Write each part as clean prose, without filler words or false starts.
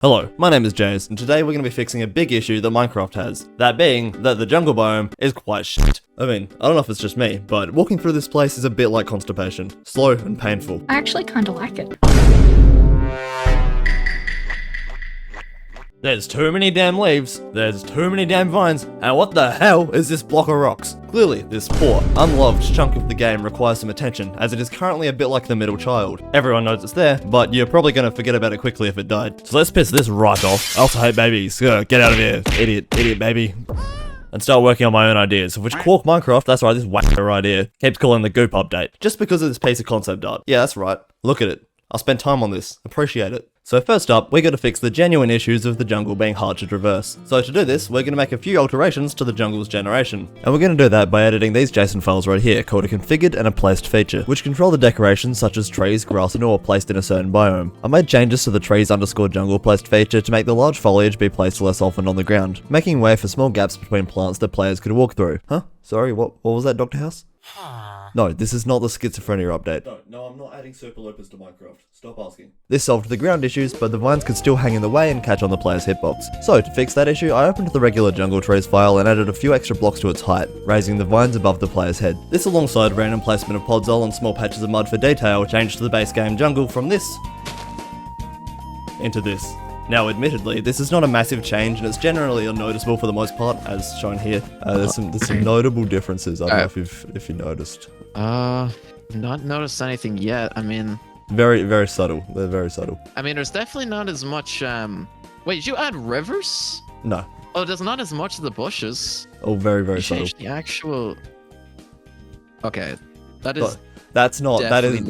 Hello, my name is Jaiz, and today we're going to be fixing a big issue that Minecraft has. That being, that the jungle biome is quite shit. I mean, I don't know if it's just me, but walking through this place is a bit like constipation. Slow and painful. I actually kinda like it. There's too many damn leaves, there's too many damn vines, and what the hell is this block of rocks? Clearly, this poor, unloved chunk of the game requires some attention, as it is currently a bit like the middle child. Everyone knows it's there, but you're probably gonna forget about it quickly if it died. So let's piss this right off. I also hate babies. Get out of here, idiot baby. And start working on my own ideas, of which Quark Minecraft, that's right, this whacker right here, keeps calling the goop update, just because of this piece of concept art. Yeah, that's right. Look at it. I'll spend time on this. Appreciate it. So first up, we're going to fix the genuine issues of the jungle being hard to traverse. So to do this, we're going to make a few alterations to the jungle's generation. And we're going to do that by editing these JSON files right here, called a configured and a placed feature, which control the decorations such as trees, grass, and all placed in a certain biome. I made changes to the trees_jungle placed feature to make the large foliage be placed less often on the ground, making way for small gaps between plants that players could walk through. Huh? Sorry, what was that, Dr. House? No, this is not the schizophrenia update. No, I'm not adding super loopers to Minecraft. Stop asking. This solved the ground issues, but the vines could still hang in the way and catch on the player's hitbox. So, to fix that issue, I opened the regular jungle trees file and added a few extra blocks to its height, raising the vines above the player's head. This, alongside random placement of podzol and small patches of mud for detail, changed the base game jungle from this into this. Now, admittedly, this is not a massive change, and it's generally unnoticeable for the most part, as shown here. There's some notable differences. I don't know if you noticed. Not noticed anything yet. I mean, very subtle. They're very subtle. I mean, there's definitely not as much. Wait, did you add rivers? No. Oh, there's not as much of the bushes. Oh, very You subtle. changed the actual. Okay, that is. That's not. That is a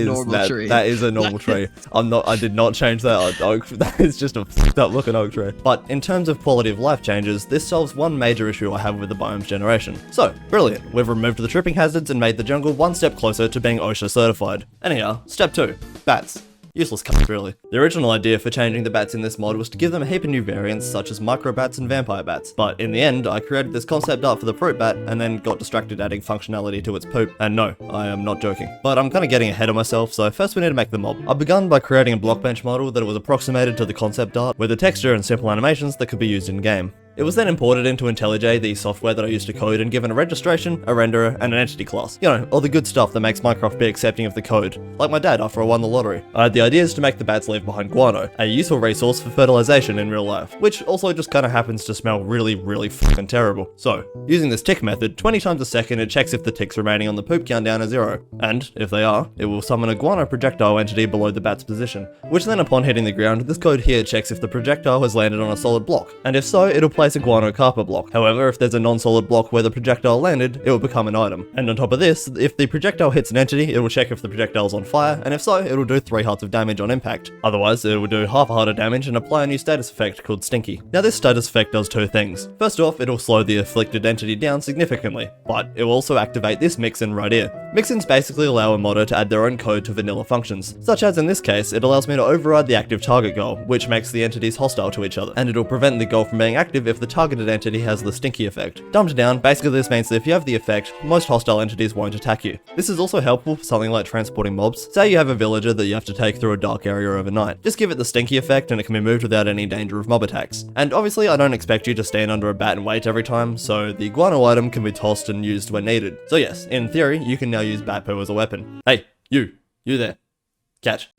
normal That tree. I did not change that oak. That is just a fucked up looking oak tree. But in terms of quality of life changes, this solves one major issue I have with the biome's generation. So, brilliant. We've removed the tripping hazards and made the jungle one step closer to being OSHA certified. Anyhow, step 2. Bats. Useless cunts, really. The original idea for changing the bats in this mod was to give them a heap of new variants, such as microbats and vampire bats. But in the end, I created this concept art for the fruit bat, and then got distracted adding functionality to its poop. And no, I am not joking. But I'm kinda getting ahead of myself, so first we need to make the mob. I've begun by creating a blockbench model that was approximated to the concept art, with a texture and simple animations that could be used in-game. It was then imported into IntelliJ, the software that I used to code, and given a registration, a renderer, and an entity class. You know, all the good stuff that makes Minecraft be accepting of the code. Like my dad after I won the lottery. I had the ideas to make the bats leave behind guano, a useful resource for fertilization in real life, which also just kinda happens to smell really fucking terrible. So, using this tick method, 20 times a second it checks if the ticks remaining on the poop countdown are 0. And, if they are, it will summon a guano projectile entity below the bat's position. Which then upon hitting the ground, this code here checks if the projectile has landed on a solid block. And if so, it'll place a guano carpet block. However, if there's a non-solid block where the projectile landed, it will become an item. And on top of this, if the projectile hits an entity, it will check if the projectile's on fire, and if so, it will do 3 hearts of damage on impact. Otherwise, it will do half a heart of damage and apply a new status effect called Stinky. Now this status effect does 2 things. First off, it'll slow the afflicted entity down significantly, but it will also activate this mixin right here. Mixins basically allow a modder to add their own code to vanilla functions, such as in this case, it allows me to override the active target goal, which makes the entities hostile to each other, and it'll prevent the goal from being active if the targeted entity has the Stinky effect. Dumbed down, basically this means that if you have the effect, most hostile entities won't attack you. This is also helpful for something like transporting mobs. Say you have a villager that you have to take through a dark area overnight. Just give it the Stinky effect and it can be moved without any danger of mob attacks. And obviously I don't expect you to stand under a bat and wait every time, so the guano item can be tossed and used when needed. So yes, in theory, you can now use bat poo as a weapon. Hey, you there. Catch.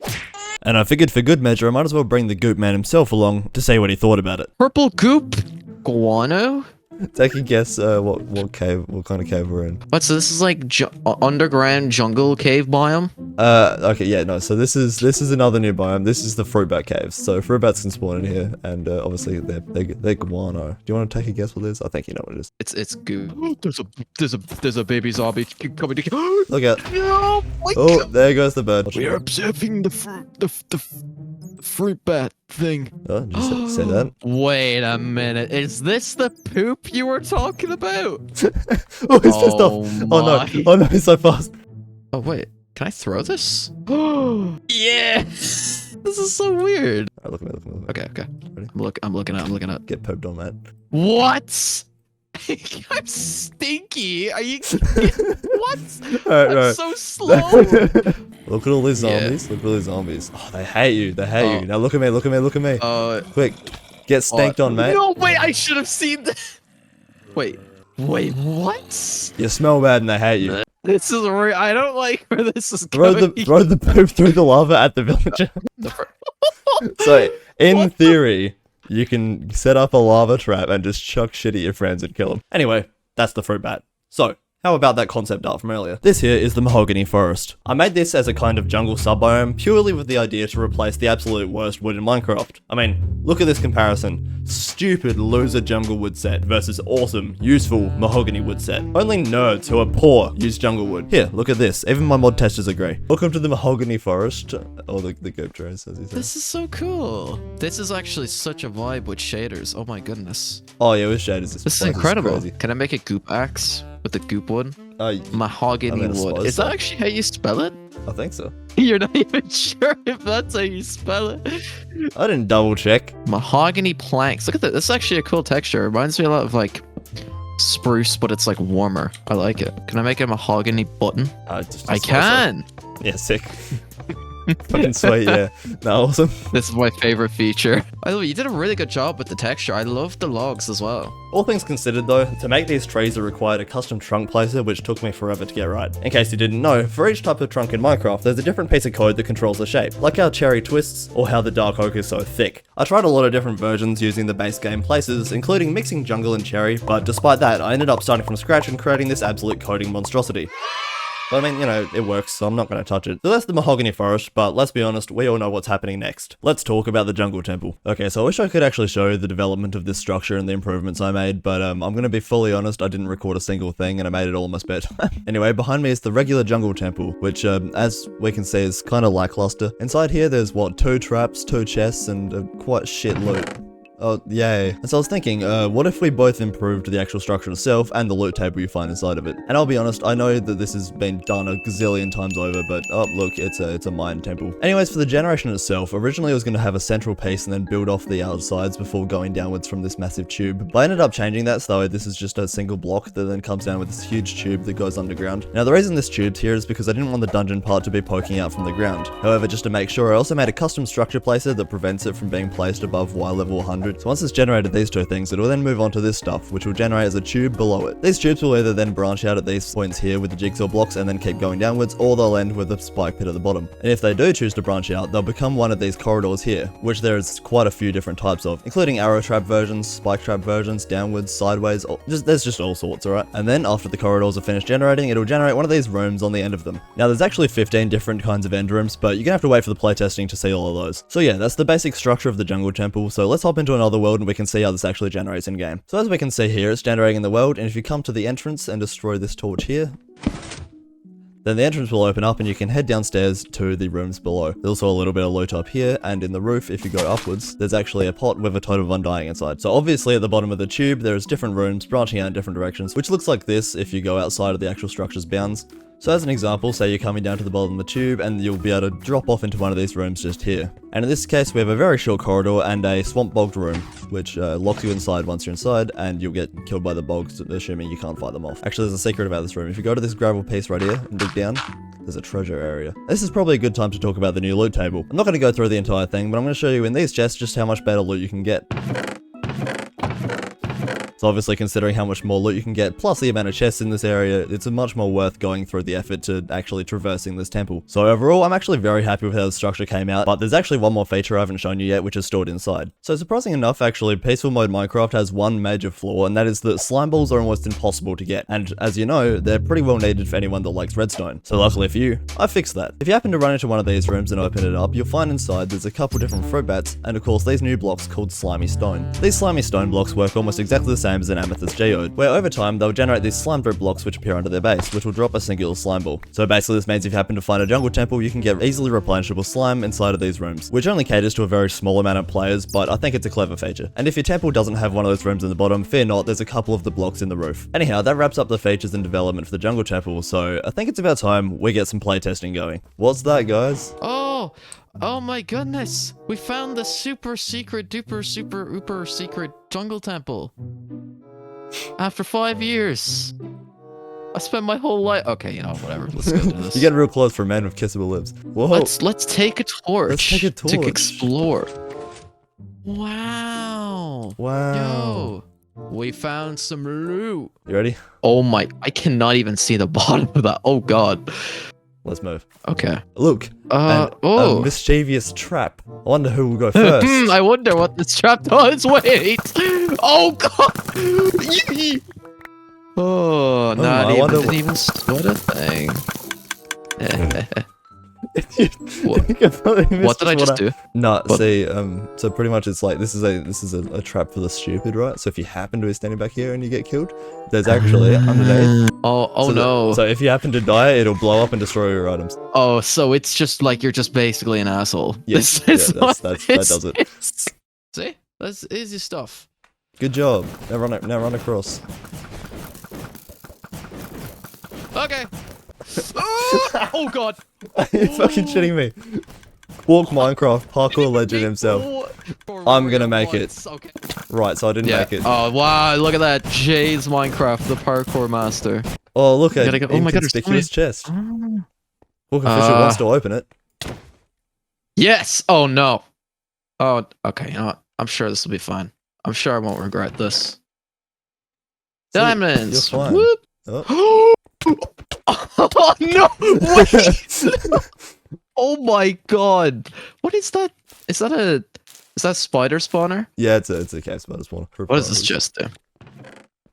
And I figured for good measure, I might as well bring the goop man himself along to see what he thought about it. Purple goop? Guano? Take a guess what kind of cave we're in. What, so this is like underground jungle cave biome? Okay, yeah, no, so this is another new biome. This is the fruit bat caves. So fruit bats can spawn in here, and obviously they're guano. Do you want to take a guess what it is? I think you know what it is. It's goop. There's a baby zombie coming to. Look out. Oh my Oh, God. there goes the bird. We are observing the fruit bat thing. Oh, did you say that? Wait a minute. Is this the poop you were talking about? Oh, it's just off. Oh no, it's so fast. Oh wait, can I throw this? Yeah. This is so weird. Alright, look at me. Okay. Ready? I'm looking up. Get pooped on, mate. What? I'm stinky. Are you what? Alright, I'm right. so slow. Look at all these Yeah. zombies. Look at all these zombies. Oh, they hate you. They hate Oh. you. Now look at me. Look at me. Look at me. Quick, get stanked on, mate. No, wait, I should have seen that. Wait, what? You smell bad and they hate you. This is where I don't like where this is Throw going. the poop through the lava at the villager. So, in theory, you can set up a lava trap and just chuck shit at your friends and kill them. Anyway, that's the fruit bat. So, how about that concept art from earlier? This here is the Mahogany Forest. I made this as a kind of jungle sub-biome purely with the idea to replace the absolute worst wood in Minecraft. I mean, look at this comparison. Stupid loser jungle wood set versus awesome, useful mahogany wood set. Only nerds who are poor use jungle wood. Here, look at this. Even my mod testers agree. Welcome to the Mahogany Forest. Or the goat Jaiz, as he said. This is so cool. This is actually such a vibe with shaders. Oh my goodness. Oh yeah, with shaders. This is place incredible. crazy. Can I make a goop axe with the goop wood? Mahogany I mean, I wood. suppose Is so. that actually how you spell it? I think so. You're not even sure if that's how you spell it. I didn't double check. Mahogany planks. Look at that. This is actually a cool texture. It reminds me a lot of like spruce, but it's like warmer. I like it. Can I make a mahogany button? I can. Yeah, sick. Fucking sweet, yeah. No, awesome. This is my favorite feature. By the way, you did a really good job with the texture. I love the logs as well. All things considered though, to make these trees I required a custom trunk placer which took me forever to get right. In case you didn't know, for each type of trunk in Minecraft there's a different piece of code that controls the shape, like how cherry twists or how the dark oak is so thick. I tried a lot of different versions using the base game places, including mixing jungle and cherry, but despite that I ended up starting from scratch and creating this absolute coding monstrosity. But I mean, you know, it works, so I'm not going to touch it. So that's the Mahogany Forest, but let's be honest, we all know what's happening next. Let's talk about the Jungle Temple. Okay, so I wish I could actually show you the development of this structure and the improvements I made, but I'm going to be fully honest, I didn't record a single thing and I made it all in my spare time. Anyway, behind me is the regular Jungle Temple, which, as we can see, is kind of lackluster. Inside here, there's, what, 2 traps, 2 chests, and quite shit loot. Oh, yay. And so I was thinking, what if we both improved the actual structure itself and the loot table you find inside of it? And I'll be honest, I know that this has been done a gazillion times over, but oh, look, it's a mine temple. Anyways, for the generation itself, originally I was going to have a central piece and then build off the outsides before going downwards from this massive tube. But I ended up changing that, so this is just a single block that then comes down with this huge tube that goes underground. Now, the reason this tube's here is because I didn't want the dungeon part to be poking out from the ground. However, just to make sure, I also made a custom structure placer that prevents it from being placed above Y level 100. So once it's generated these 2 things, it will then move on to this stuff, which will generate as a tube below it. These tubes will either then branch out at these points here with the jigsaw blocks and then keep going downwards, or they'll end with a spike pit at the bottom. And if they do choose to branch out, they'll become one of these corridors here, which there's quite a few different types of, including arrow trap versions, spike trap versions, downwards, sideways, there's just all sorts, alright? And then after the corridors are finished generating, it'll generate one of these rooms on the end of them. Now there's actually 15 different kinds of end rooms, but you're gonna have to wait for the playtesting to see all of those. So yeah, that's the basic structure of the Jungle Temple, so let's hop into another world and we can see how this actually generates in game. So as we can see here, it's generating in the world, and if you come to the entrance and destroy this torch here, then the entrance will open up and you can head downstairs to the rooms below. There's also a little bit of loot up here, and in the roof, if you go upwards, there's actually a pot with a totem of undying inside. So obviously at the bottom of the tube, there's different rooms branching out in different directions, which looks like this if you go outside of the actual structure's bounds. So as an example, say you're coming down to the bottom of the tube and you'll be able to drop off into one of these rooms just here. And in this case, we have a very short corridor and a swamp bogged room, which locks you inside once you're inside, and you'll get killed by the bogs, assuming you can't fight them off. Actually, there's a secret about this room. If you go to this gravel piece right here and dig down, there's a treasure area. This is probably a good time to talk about the new loot table. I'm not going to go through the entire thing, but I'm going to show you in these chests just how much better loot you can get. So obviously, considering how much more loot you can get, plus the amount of chests in this area, it's much more worth going through the effort to actually traversing this temple. So overall, I'm actually very happy with how the structure came out, but there's actually one more feature I haven't shown you yet, which is stored inside. So surprising enough, actually, Peaceful Mode Minecraft has one major flaw, and that is that slime balls are almost impossible to get. And as you know, they're pretty well needed for anyone that likes redstone. So luckily for you, I fixed that. If you happen to run into one of these rooms and open it up, you'll find inside there's a couple different fruit bats, and of course these new blocks called slimy stone. These slimy stone blocks work almost exactly the same as an amethyst geode, where over time they'll generate these slime drip blocks which appear under their base, which will drop a singular slime ball. So basically this means if you happen to find a jungle temple, you can get easily replenishable slime inside of these rooms, which only caters to a very small amount of players, but I think it's a clever feature. And if your temple doesn't have one of those rooms in the bottom, fear not, there's a couple of the blocks in the roof. Anyhow, that wraps up the features and development for the jungle temple, so I think it's about time we get some playtesting going. What's that, guys? Oh my goodness! We found the super secret duper super ooper secret jungle temple. After 5 years. I spent my whole life. Okay, you know, whatever. Let's go do this. You're getting real close for a man with kissable lips. Whoa. Let's take a torch. Let's take a torch. To explore. Wow. Wow. Yo. We found some loot. You ready? Oh my, I cannot even see the bottom of that. Oh god. Let's move. Okay. Look. A mischievous trap. I wonder who will go first. I wonder what this trap does. Wait. Oh god. Oh, didn't even sweat a thing. What did I just do? No, see, so pretty much it's like this is a trap for the stupid, right? So if you happen to be standing back here and you get killed, there's actually underneath. Oh no. So if you happen to die, it'll blow up and destroy your items. Oh, so it's just like you're just basically an asshole. Yes, that does it. See, that's easy stuff. Good job. Now run across. Okay. Oh god. Are you fucking shitting me? Walk Minecraft, parkour legend himself. I'm gonna make it. Okay. Right, so I didn't make it. Oh wow, look at that. Jaiz Minecraft, the parkour master. Oh, look at oh my god, inconspicuous chest. Walking Fisher wants to open it. Yes! Oh no. Oh, okay, you know what? I'm sure this will be fine. I'm sure I won't regret this. Diamonds! You're fine. Whoop. Oh. Oh no! Wait! Oh my god! What is that? Is that spider spawner? Yeah, it's a cave spider spawner. What does this chest do?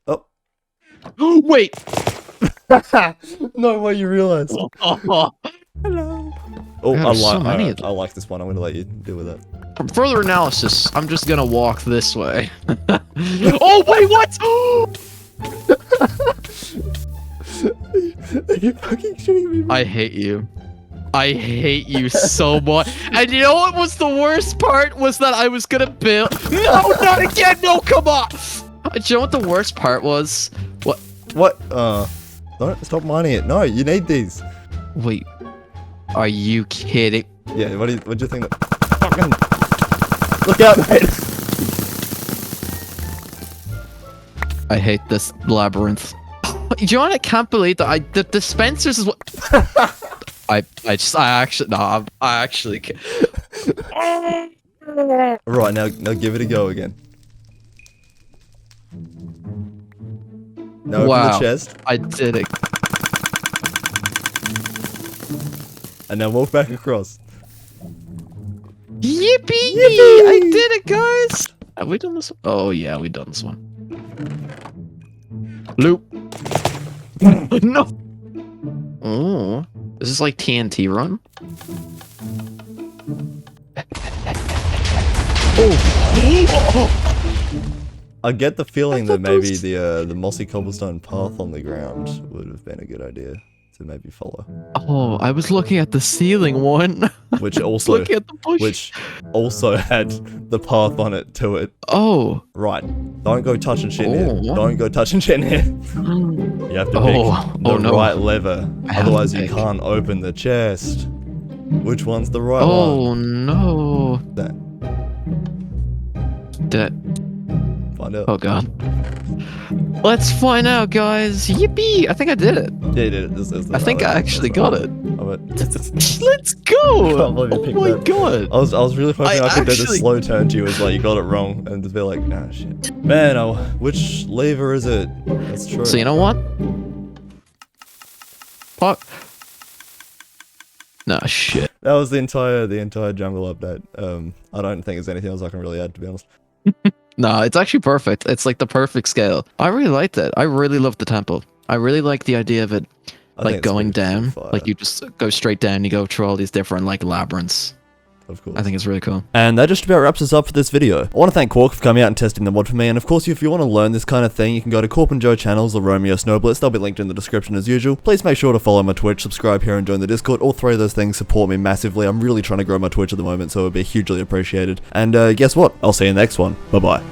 Oh. Wait! No way you realized. Hello. Oh, God, I like this one. I'm gonna let you deal with it. From further analysis, I'm just gonna walk this way. Oh wait, what? Are you fucking shitting me? I hate you. I hate you so much. And you know what was the worst part? Was that I was gonna build. No, not again. No, come on. Do you know what the worst part was? What? What? Don't stop mining it. No, you need these. Wait. Are you kidding? Yeah. What do you think? Fucking. Look out, mate. I hate this labyrinth. Do you know what? I can't believe that the dispensers is what. I actually can't. Right, now give it a go again. Now open the chest. I did it. And now walk back across. Yippee! I did it, guys! Have we done this one? Oh yeah, we done this one. Loop. No. Oh, is this like TNT run? Oh. I get the feeling that maybe the mossy cobblestone path on the ground would have been a good idea to maybe follow. Oh, I was looking at the ceiling one. Which also looking at the bush. Which also had the path on it to it. Oh. Right. Don't go touching shit in here. Don't go touching shit in here. You have to pick the right lever. Otherwise you can't open the chest. Which one's the right one? Oh no. That. Did Find out. Oh god. Let's find out, guys. Yippee! I think I did it. Yeah, you did it. I think I actually got it. Let's go! Oh my god! I was really hoping I could do the slow turn to you as like you got it wrong and just be like, ah shit. Man, which lever is it? That's true. So you know what? Fuck. Nah, shit. That was the entire jungle update. I don't think there's anything else I can really add, to be honest. No, it's actually perfect. It's like the perfect scale. I really liked it. I really loved the temple. I really like the idea of it, like going down. Like you just go straight down. You go through all these different like labyrinths. Of course. I think it's really cool. And that just about wraps us up for this video. I want to thank Quark for coming out and testing the mod for me, and of course if you want to learn this kind of thing, you can go to Corp and Joe channels or Romeo Snowblitz, they'll be linked in the description as usual. Please make sure to follow my Twitch, subscribe here and join the Discord. All three of those things support me massively. I'm really trying to grow my Twitch at the moment, so it would be hugely appreciated. And guess what? I'll see you in the next one. Bye bye.